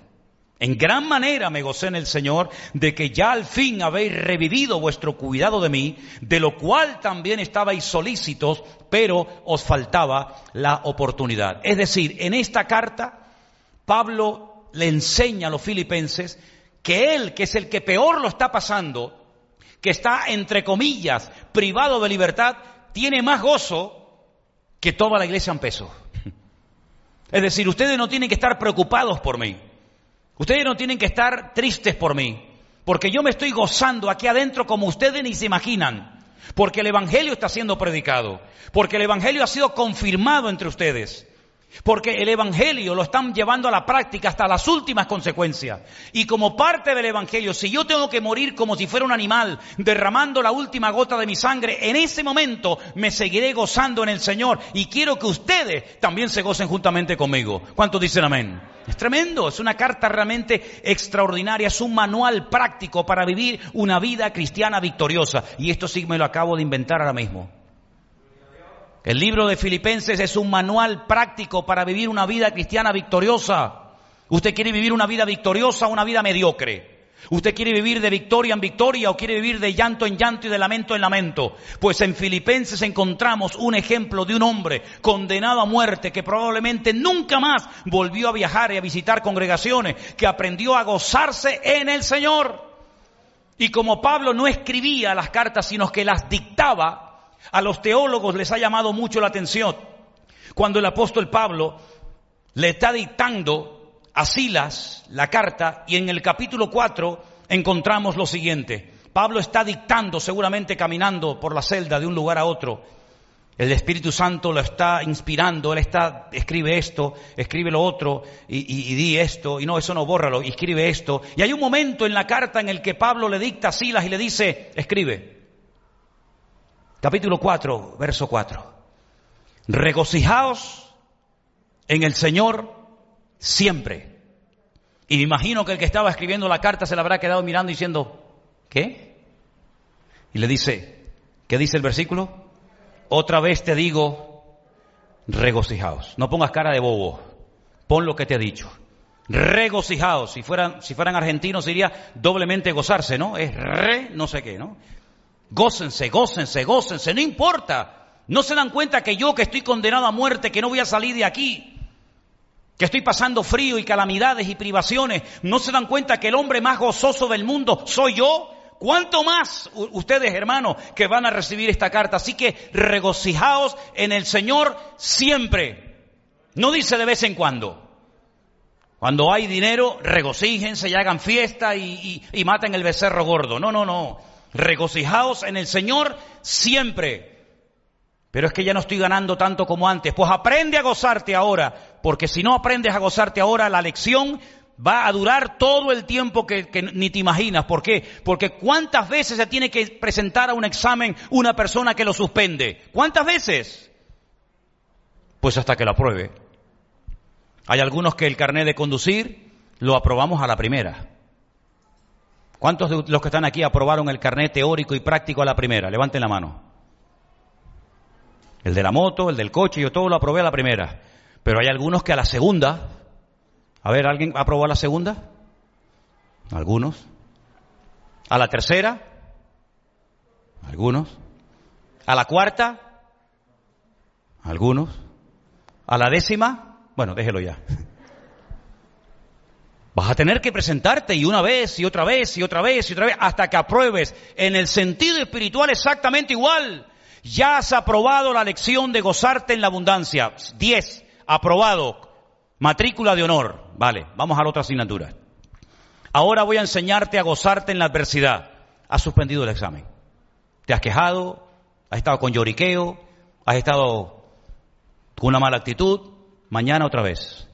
En gran manera me gocé en el Señor de que ya al fin habéis revivido vuestro cuidado de mí, de lo cual también estabais solícitos, pero os faltaba la oportunidad. Es decir, en esta carta, Pablo le enseña a los filipenses que él, que es el que peor lo está pasando, que está, entre comillas, privado de libertad, tiene más gozo que toda la iglesia en peso. Es decir, ustedes no tienen que estar preocupados por mí. Ustedes no tienen que estar tristes por mí, porque yo me estoy gozando aquí adentro como ustedes ni se imaginan, porque el Evangelio está siendo predicado, porque el Evangelio ha sido confirmado entre ustedes, porque el Evangelio lo están llevando a la práctica hasta las últimas consecuencias. Y como parte del Evangelio, si yo tengo que morir como si fuera un animal, derramando la última gota de mi sangre, en ese momento me seguiré gozando en el Señor. Y quiero que ustedes también se gocen juntamente conmigo. ¿Cuántos dicen amén? Es tremendo, es una carta realmente extraordinaria, es un manual práctico para vivir una vida cristiana victoriosa. Y esto sí me lo acabo de inventar ahora mismo. El libro de Filipenses es un manual práctico para vivir una vida cristiana victoriosa. ¿Usted quiere vivir una vida victoriosa o una vida mediocre? ¿Usted quiere vivir de victoria en victoria o quiere vivir de llanto en llanto y de lamento en lamento? Pues en Filipenses encontramos un ejemplo de un hombre condenado a muerte que probablemente nunca más volvió a viajar y a visitar congregaciones, que aprendió a gozarse en el Señor. Y como Pablo no escribía las cartas, sino que las dictaba, a los teólogos les ha llamado mucho la atención cuando el apóstol Pablo le está dictando a Silas la carta, y en el capítulo 4 encontramos lo siguiente. Pablo está dictando, seguramente caminando por la celda de un lugar a otro. El Espíritu Santo lo está inspirando, él está, escribe esto, escribe lo otro, y di esto, y no, eso no, bórralo, y escribe esto. Y hay un momento en la carta en el que Pablo le dicta a Silas y le dice, escribe. Capítulo 4, verso 4. Regocijaos en el Señor siempre. Y me imagino que el que estaba escribiendo la carta se la habrá quedado mirando diciendo, ¿qué? Y le dice, ¿qué dice el versículo? Otra vez te digo, regocijaos. No pongas cara de bobo, pon lo que te he dicho. Regocijaos. Si fueran argentinos diría doblemente gozarse, ¿no? Es no sé qué, ¿no? Gócense, gócense, gócense, no importa. No se dan cuenta que yo, que estoy condenado a muerte, que no voy a salir de aquí, que estoy pasando frío y calamidades y privaciones, no se dan cuenta que el hombre más gozoso del mundo soy yo. ¿Cuánto más ustedes, hermanos, que van a recibir esta carta? Así que regocijaos en el Señor siempre. No dice de vez en cuando. Cuando hay dinero, regocíjense y hagan fiesta y maten el becerro gordo. No. Regocijaos en el Señor siempre. Pero es que ya no estoy ganando tanto como antes. Pues aprende a gozarte ahora, porque si no aprendes a gozarte ahora, la lección va a durar todo el tiempo que ni te imaginas. ¿Por qué? Porque ¿cuántas veces se tiene que presentar a un examen una persona que lo suspende? ¿Cuántas veces? Pues hasta que lo apruebe. Hay algunos que el carnet de conducir lo aprobamos a la primera. ¿Cuántos de los que están aquí aprobaron el carnet teórico y práctico a la primera? Levanten la mano. El de la moto, el del coche, yo todo lo aprobé a la primera. Pero hay algunos que a la segunda. A ver, ¿alguien aprobó a la segunda? Algunos. ¿A la tercera? Algunos. ¿A la cuarta? Algunos. ¿A la 10ª? Bueno, déjelo ya. Vas a tener que presentarte y una vez y otra vez y otra vez y otra vez hasta que apruebes. En el sentido espiritual exactamente igual. Ya has aprobado la lección de gozarte en la abundancia. 10, aprobado. Matrícula de honor. Vale, vamos a la otra asignatura. Ahora voy a enseñarte a gozarte en la adversidad. Has suspendido el examen. Te has quejado, has estado con lloriqueo, has estado con una mala actitud. Mañana otra vez.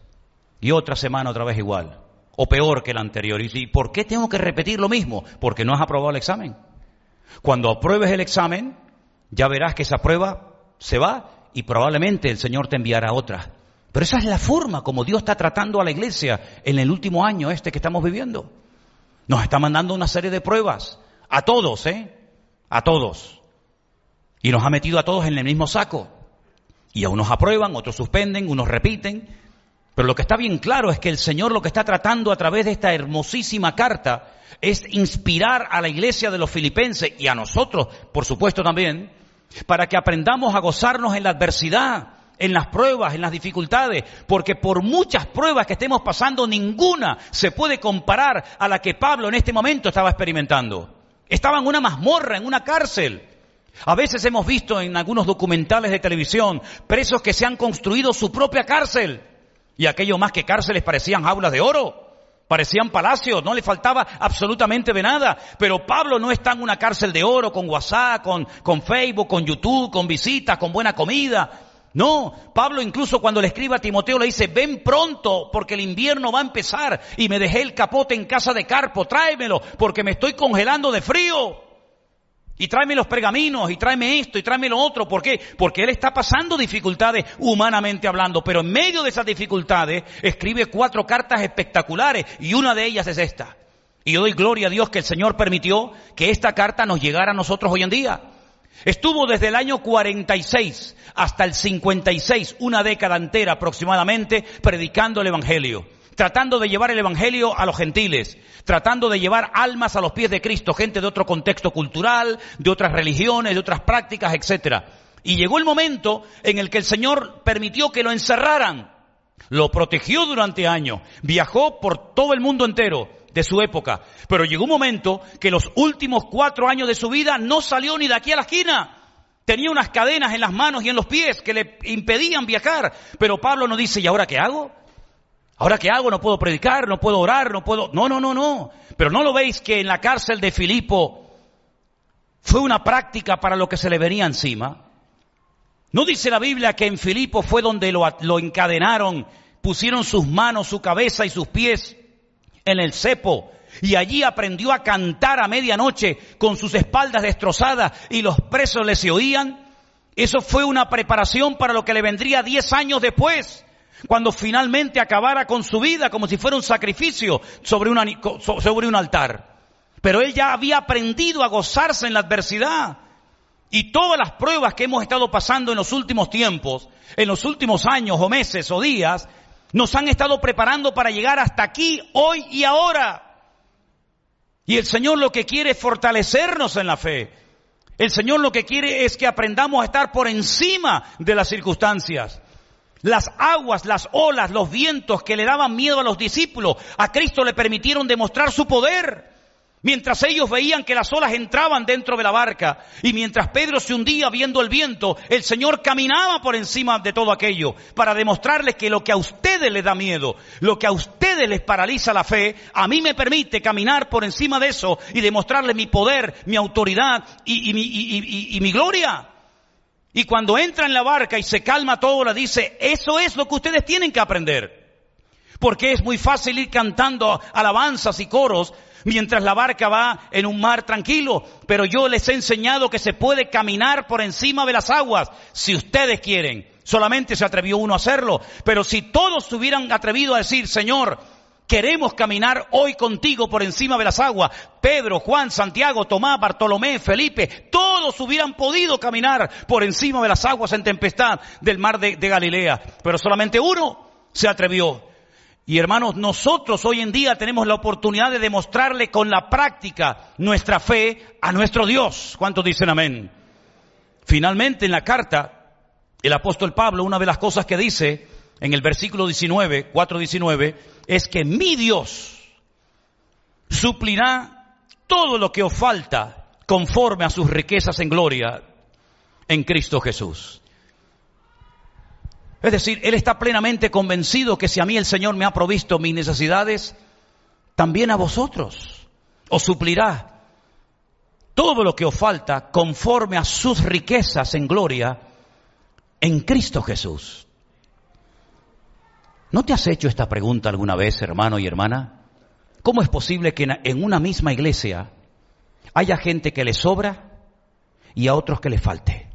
Y otra semana otra vez igual. O peor que la anterior. ¿Y por qué tengo que repetir lo mismo? Porque no has aprobado el examen. Cuando apruebes el examen, ya verás que esa prueba se va y probablemente el Señor te enviará otra. Pero esa es la forma como Dios está tratando a la iglesia en el último año que estamos viviendo. Nos está mandando una serie de pruebas a todos, a todos. Y nos ha metido a todos en el mismo saco. Y a unos aprueban, otros suspenden, unos repiten. Pero lo que está bien claro es que el Señor lo que está tratando a través de esta hermosísima carta es inspirar a la iglesia de los filipenses y a nosotros, por supuesto también, para que aprendamos a gozarnos en la adversidad, en las pruebas, en las dificultades, porque por muchas pruebas que estemos pasando, ninguna se puede comparar a la que Pablo en este momento estaba experimentando. Estaba en una mazmorra, en una cárcel. A veces hemos visto en algunos documentales de televisión presos que se han construido su propia cárcel, y aquello más que cárceles parecían jaulas de oro. Parecían palacios, no le faltaba absolutamente de nada. Pero Pablo no está en una cárcel de oro con WhatsApp, con Facebook, con YouTube, con visitas, con buena comida. No, Pablo incluso cuando le escribe a Timoteo le dice, ven pronto porque el invierno va a empezar y me dejé el capote en casa de Carpo, tráemelo porque me estoy congelando de frío. Y tráeme los pergaminos, y tráeme esto, y tráeme lo otro. ¿Por qué? Porque él está pasando dificultades humanamente hablando, pero en medio de esas dificultades escribe 4 cartas espectaculares, y una de ellas es esta. Y yo doy gloria a Dios que el Señor permitió que esta carta nos llegara a nosotros hoy en día. Estuvo desde el año 46 hasta el 56, una década entera aproximadamente, predicando el Evangelio. Tratando de llevar el Evangelio a los gentiles, tratando de llevar almas a los pies de Cristo, gente de otro contexto cultural, de otras religiones, de otras prácticas, etcétera. Y llegó el momento en el que el Señor permitió que lo encerraran, lo protegió durante años, viajó por todo el mundo entero de su época, pero llegó un momento que los últimos 4 años de su vida no salió ni de aquí a la esquina. Tenía unas cadenas en las manos y en los pies que le impedían viajar, pero Pablo nos dice, ¿y ahora qué hago? ¿Ahora qué hago? No puedo predicar, no puedo orar, no puedo... No. Pero ¿no lo veis que en la cárcel de Filipo fue una práctica para lo que se le venía encima? ¿No dice la Biblia que en Filipo fue donde lo encadenaron, pusieron sus manos, su cabeza y sus pies en el cepo? Y allí aprendió a cantar a medianoche con sus espaldas destrozadas y los presos le se oían. Eso fue una preparación para lo que le vendría 10 años después, cuando finalmente acabara con su vida como si fuera un sacrificio sobre un altar. Pero él ya había aprendido a gozarse en la adversidad. Y todas las pruebas que hemos estado pasando en los últimos tiempos, en los últimos años o meses o días, nos han estado preparando para llegar hasta aquí, hoy y ahora. Y el Señor lo que quiere es fortalecernos en la fe. El Señor lo que quiere es que aprendamos a estar por encima de las circunstancias. Las aguas, las olas, los vientos que le daban miedo a los discípulos, a Cristo le permitieron demostrar su poder. Mientras ellos veían que las olas entraban dentro de la barca y mientras Pedro se hundía viendo el viento, el Señor caminaba por encima de todo aquello para demostrarles que lo que a ustedes les da miedo, lo que a ustedes les paraliza la fe, a mí me permite caminar por encima de eso y demostrarles mi poder, mi autoridad y mi gloria. Y cuando entra en la barca y se calma todo, le dice, eso es lo que ustedes tienen que aprender. Porque es muy fácil ir cantando alabanzas y coros mientras la barca va en un mar tranquilo. Pero yo les he enseñado que se puede caminar por encima de las aguas, si ustedes quieren. Solamente se atrevió uno a hacerlo. Pero si todos se hubieran atrevido a decir, Señor, queremos caminar hoy contigo por encima de las aguas. Pedro, Juan, Santiago, Tomás, Bartolomé, Felipe, todos hubieran podido caminar por encima de las aguas en tempestad del mar de Galilea. Pero solamente uno se atrevió. Y hermanos, nosotros hoy en día tenemos la oportunidad de demostrarle con la práctica nuestra fe a nuestro Dios. ¿Cuántos dicen amén? Finalmente en la carta, el apóstol Pablo, una de las cosas que dice en el versículo 19, 4:19, es que mi Dios suplirá todo lo que os falta conforme a sus riquezas en gloria en Cristo Jesús. Es decir, Él está plenamente convencido que si a mí el Señor me ha provisto mis necesidades, también a vosotros os suplirá todo lo que os falta conforme a sus riquezas en gloria en Cristo Jesús. ¿No te has hecho esta pregunta alguna vez, hermano y hermana? ¿Cómo es posible que en una misma iglesia haya gente que le sobra y a otros que le falte?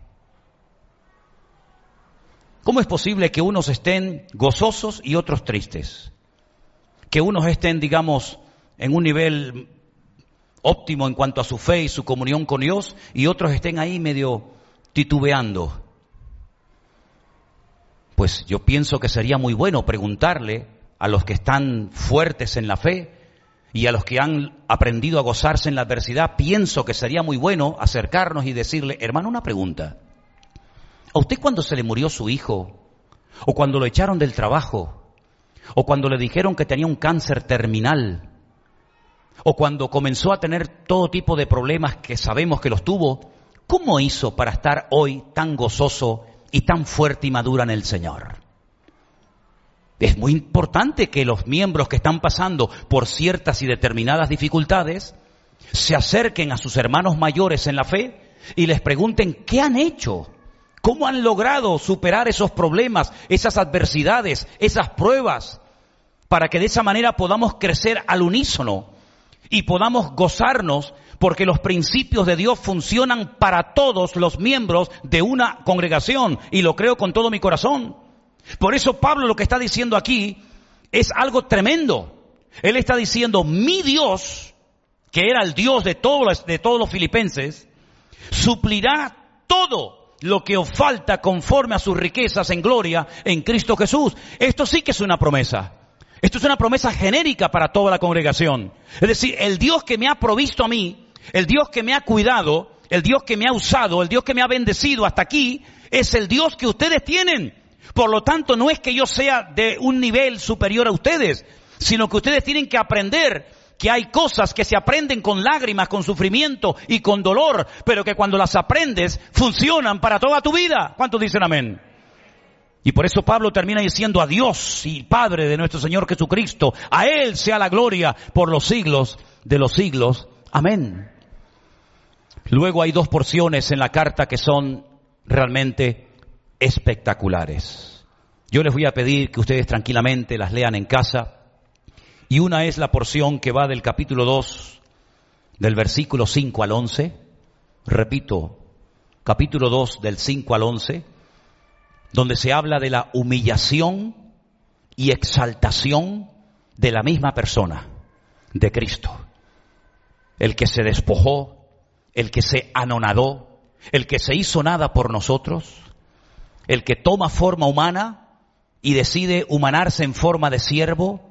¿Cómo es posible que unos estén gozosos y otros tristes? Que unos estén, digamos, en un nivel óptimo en cuanto a su fe y su comunión con Dios, y otros estén ahí medio titubeando. Pues yo pienso que sería muy bueno preguntarle a los que están fuertes en la fe y a los que han aprendido a gozarse en la adversidad, pienso que sería muy bueno acercarnos y decirle: hermano, una pregunta. ¿A usted cuando se le murió su hijo, o cuando lo echaron del trabajo, o cuando le dijeron que tenía un cáncer terminal, o cuando comenzó a tener todo tipo de problemas que sabemos que los tuvo, cómo hizo para estar hoy tan gozoso y tan fuerte y madura en el Señor? Es muy importante que los miembros que están pasando por ciertas y determinadas dificultades se acerquen a sus hermanos mayores en la fe y les pregunten qué han hecho, cómo han logrado superar esos problemas, esas adversidades, esas pruebas, para que de esa manera podamos crecer al unísono y podamos gozarnos, porque los principios de Dios funcionan para todos los miembros de una congregación, y lo creo con todo mi corazón. Por eso Pablo lo que está diciendo aquí es algo tremendo. Él está diciendo: mi Dios, que era el Dios de todos los filipenses, suplirá todo lo que os falta conforme a sus riquezas en gloria en Cristo Jesús. Esto sí que es una promesa. Esto es una promesa genérica para toda la congregación. Es decir, el Dios que me ha provisto a mí, el Dios que me ha cuidado, el Dios que me ha usado, el Dios que me ha bendecido hasta aquí, es el Dios que ustedes tienen. Por lo tanto, no es que yo sea de un nivel superior a ustedes, sino que ustedes tienen que aprender que hay cosas que se aprenden con lágrimas, con sufrimiento y con dolor, pero que cuando las aprendes funcionan para toda tu vida. ¿Cuántos dicen amén? Y por eso Pablo termina diciendo: a Dios y Padre de nuestro Señor Jesucristo, a Él sea la gloria por los siglos de los siglos. Amén. Luego hay dos porciones en la carta que son realmente espectaculares. Yo les voy a pedir que ustedes tranquilamente las lean en casa. Y una es la porción que va del capítulo 2, del versículo 5 al 11. Repito, capítulo 2 del 5 al 11, donde se habla de la humillación y exaltación de la misma persona, de Cristo. El que se despojó, el que se anonadó, el que se hizo nada por nosotros, el que toma forma humana y decide humanarse en forma de siervo.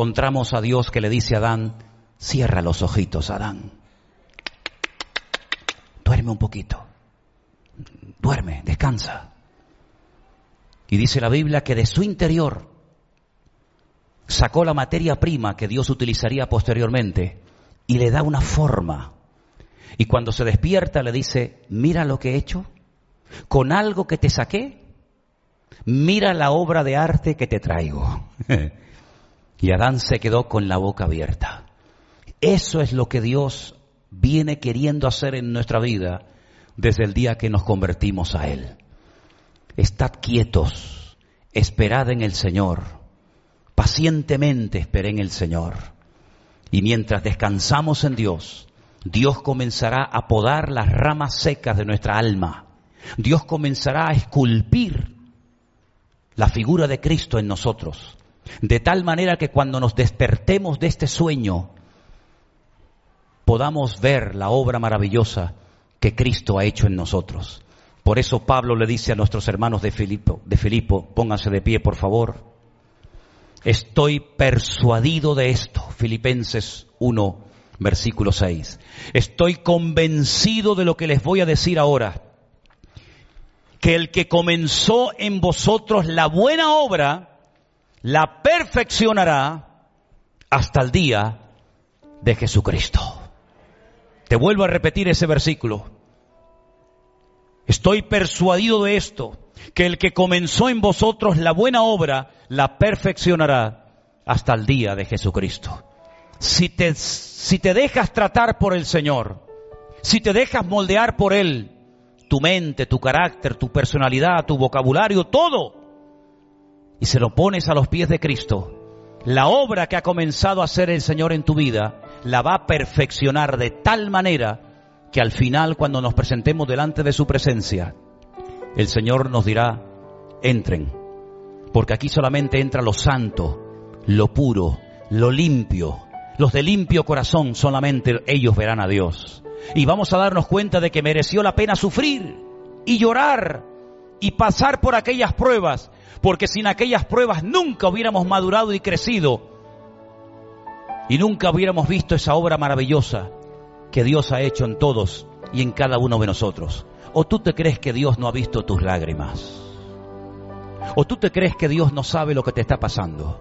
encontramos a Dios que le dice a Adán, cierra los ojitos, Adán. Duerme un poquito. Duerme, descansa. Y dice la Biblia que de su interior sacó la materia prima que Dios utilizaría posteriormente y le da una forma. Y cuando se despierta le dice, mira lo que he hecho, con algo que te saqué, mira la obra de arte que te traigo. Y Adán se quedó con la boca abierta. Eso es lo que Dios viene queriendo hacer en nuestra vida desde el día que nos convertimos a Él. Estad quietos, esperad en el Señor, pacientemente esperé en el Señor. Y mientras descansamos en Dios, Dios comenzará a podar las ramas secas de nuestra alma. Dios comenzará a esculpir la figura de Cristo en nosotros, de tal manera que cuando nos despertemos de este sueño, podamos ver la obra maravillosa que Cristo ha hecho en nosotros. Por eso Pablo le dice a nuestros hermanos de Filipo, pónganse de pie por favor. Estoy persuadido de esto, Filipenses 1, versículo 6. Estoy convencido de lo que les voy a decir ahora, que el que comenzó en vosotros la buena obra, la perfeccionará hasta el día de Jesucristo. Te vuelvo a repetir ese versículo. Estoy persuadido de esto, que el que comenzó en vosotros la buena obra, la perfeccionará hasta el día de Jesucristo. Si te dejas tratar por el Señor, si te dejas moldear por Él, tu mente, tu carácter, tu personalidad, tu vocabulario, todo, y se lo pones a los pies de Cristo, la obra que ha comenzado a hacer el Señor en tu vida, la va a perfeccionar de tal manera que al final, cuando nos presentemos delante de su presencia, el Señor nos dirá, entren, porque aquí solamente entra lo santo, lo puro, lo limpio. Los de limpio corazón, solamente ellos verán a Dios. Y vamos a darnos cuenta de que mereció la pena sufrir y llorar y pasar por aquellas pruebas, porque sin aquellas pruebas nunca hubiéramos madurado y crecido y nunca hubiéramos visto esa obra maravillosa que Dios ha hecho en todos y en cada uno de nosotros. ¿O tú te crees que Dios no ha visto tus lágrimas? ¿O tú te crees que Dios no sabe lo que te está pasando?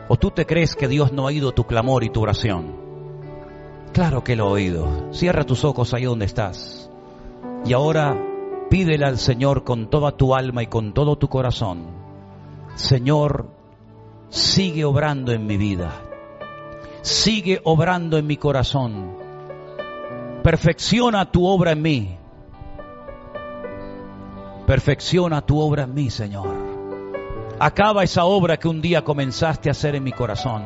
¿O tú te crees que Dios no ha oído tu clamor y tu oración? Claro que lo ha oído. Cierra tus ojos ahí donde estás. Y ahora pídele al Señor con toda tu alma y con todo tu corazón. Señor, sigue obrando en mi vida. Sigue obrando en mi corazón. Perfecciona tu obra en mí. Perfecciona tu obra en mí, Señor. Acaba esa obra que un día comenzaste a hacer en mi corazón.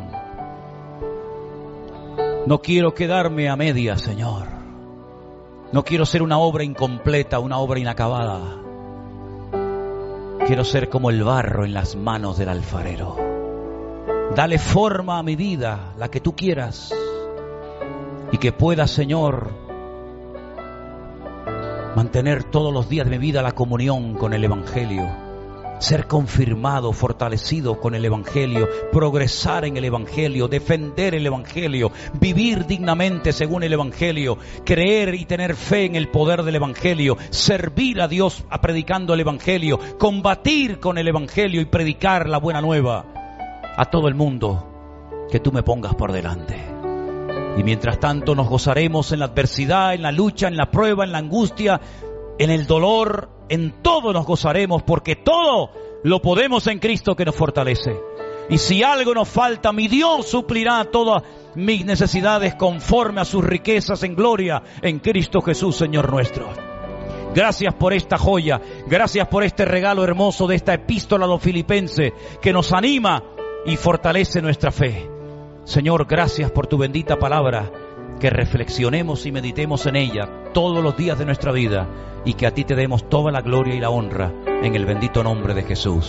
No quiero quedarme a medias, Señor. No quiero ser una obra incompleta, una obra inacabada. Quiero ser como el barro en las manos del alfarero. Dale forma a mi vida, la que tú quieras. Y que pueda, Señor, mantener todos los días de mi vida la comunión con el Evangelio. Ser confirmado, fortalecido con el Evangelio, progresar en el Evangelio, defender el Evangelio, vivir dignamente según el Evangelio, creer y tener fe en el poder del Evangelio, servir a Dios predicando el Evangelio, combatir con el Evangelio y predicar la buena nueva a todo el mundo que tú me pongas por delante. Y mientras tanto nos gozaremos en la adversidad, en la lucha, en la prueba, en la angustia, en el dolor, en todo nos gozaremos, porque todo lo podemos en Cristo que nos fortalece. Y si algo nos falta, mi Dios suplirá todas mis necesidades conforme a sus riquezas en gloria en Cristo Jesús, Señor nuestro. Gracias por esta joya, gracias por este regalo hermoso de esta epístola a los Filipenses que nos anima y fortalece nuestra fe. Señor, gracias por tu bendita palabra, que reflexionemos y meditemos en ella todos los días de nuestra vida y que a ti te demos toda la gloria y la honra en el bendito nombre de Jesús.